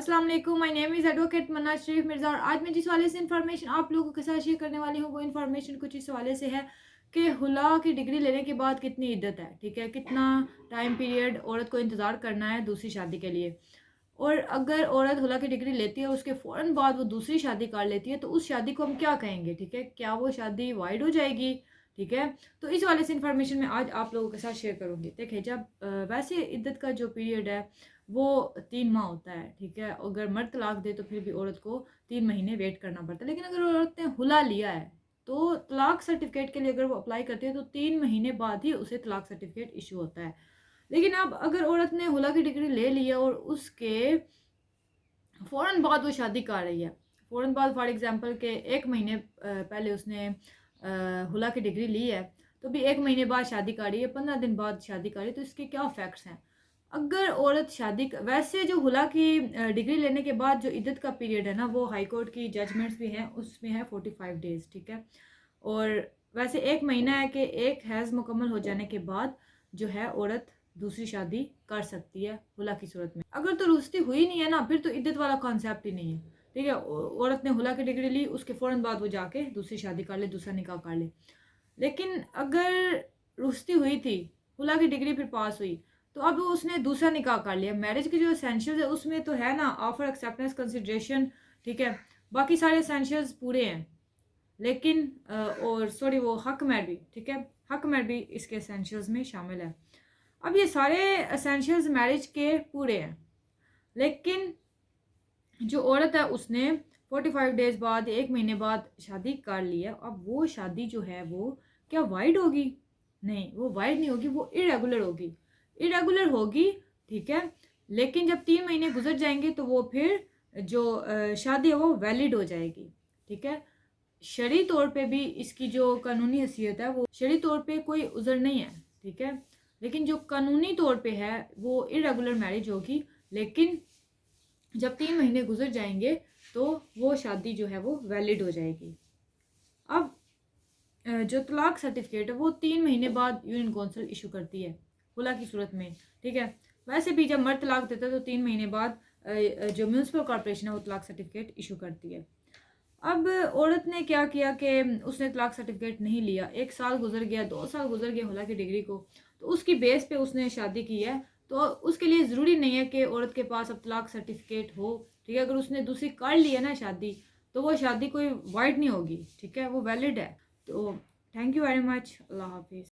अस्सलाम वालेकुम, my name is advocate मन्नात शरीफ मिर्ज़ा और आज मैं जिस हवाले से इन्फॉर्मेशन आप लोगों के साथ शेयर करने वाली हूँ वो इन्फॉर्मेशन कुछ इस हवाले से है कि हुला की डिग्री लेने के बाद कितनी इद्दत है, ठीक है? कितना टाइम पीरियड औरत को इंतज़ार करना है दूसरी शादी के लिए। और अगर औरत हुला की डिग्री लेती है, उसके फ़ौरन बाद वो दूसरी शादी कर लेती है, तो उस शादी को हम क्या कहेंगे, ठीक है? क्या वो शादी वाइड हो जाएगी, ठीक है? तो इस वाले से इन्फॉर्मेशन मैं आज आप लोगों के साथ शेयर करूँगी। देखिए, जब वैसे इद्दत का जो पीरियड है, वो 3 माह होता है, ठीक है? अगर मर्द तलाक दे, तो फिर भी औरत को 3 महीने वेट करना पड़ता है। लेकिन अगर औरत ने हुला लिया है, तो तलाक सर्टिफ़िकेट के लिए अगर वो अप्लाई करती है, तो 3 महीने बाद ही उसे तलाक सर्टिफ़िकेट इश्यू होता है। लेकिन अब अगर औरत ने हुला की डिग्री ले ली है और उसके फ़ौरन बाद वो शादी कर रही है। फ़ौरन बाद फॉर एग्ज़ाम्पल के 1 महीने पहले उसने हुला की डिग्री ली है, तो भी 1 महीने बाद शादी कर रही है, 15 दिन बाद शादी कर रही है, तो इसके क्या इफ़ेक्ट्स हैं? अगर औरत शादी क वैसे जो हुला की डिग्री लेने के बाद जो इद्दत का पीरियड है ना, वो हाई कोर्ट की जजमेंट्स भी हैं, उसमें है 45 डेज़, ठीक है? और वैसे 1 महीना है कि एक हैज़ मुकम्मल हो जाने के बाद जो है औरत दूसरी शादी कर सकती है हुला की सूरत में। अगर तो रुश्ती हुई नहीं है ना, फिर तो इद्दत वाला कॉन्सेप्ट ही नहीं है, ठीक है? औरत ने हुला की डिग्री ली, उसके फ़ौरन बाद वो जाके दूसरी शादी कर ले, दूसरा निकाह कर ले। लेकिन अगर रुश्ती हुई थी, हुला की डिग्री फिर पास हुई, तो अब उसने दूसरा निकाह कर लिया। मैरिज के जो एसेंशियल्स है उसमें तो है ना ऑफर, एक्सेप्टेंस, कंसिडरेशन, ठीक है? बाकी सारे एसेंशियल्स पूरे हैं। लेकिन और सॉरी वो हक महर भी, ठीक है? हक महर भी इसके एसेंशियल्स में शामिल है। अब ये सारे एसेंशियल्स मैरिज के पूरे हैं। लेकिन जो औरत है उसने 45 डेज़ बाद 1 महीने बाद शादी कर ली है। अब वो शादी जो है वो क्या वाइड होगी? नहीं, वो वाइड नहीं होगी, वो इर्रेगुलर होगी। इर्रेगुलर होगी, ठीक है? लेकिन जब 3 महीने गुज़र जाएँगे तो वो फिर जो शादी है वो वैलिड हो जाएगी, ठीक है? शरई तौर पे भी इसकी जो कानूनी हैसियत है वो शरई तौर पे कोई उज़र नहीं है, ठीक है? लेकिन जो कानूनी तौर पे है वो इर्रेगुलर मैरिज होगी, लेकिन जब 3 महीने गुज़र जाएँगे तो वो शादी जो है वो वैलिड हो जाएगी। अब जो तलाक सर्टिफ़िकेट है वो 3 महीने बाद यूनियन कौंसिल इश्यू करती है, खुला की सूरत में, ठीक है? वैसे भी जब मर्द तलाक देता है तो 3 महीने बाद जो म्युनिसिपल कॉर्पोरेशन है वो तलाक सर्टिफ़िकेट इश्यू करती है। अब औरत ने क्या किया कि उसने तलाक सर्टिफ़िकेट नहीं लिया, 1 साल गुज़र गया, 2 साल गुज़र गए हुला की डिग्री को, तो उसकी बेस पे उसने शादी की है, तो उसके लिए ज़रूरी नहीं है कि औरत के पास अब तलाक सर्टिफ़िकेट हो, ठीक है? अगर उसने दूसरी कर ली है ना शादी, तो वो शादी कोई वाइड नहीं होगी, ठीक है? वो वैलिड है। तो थैंक यू वेरी मच। अल्लाह हाफ़िज़।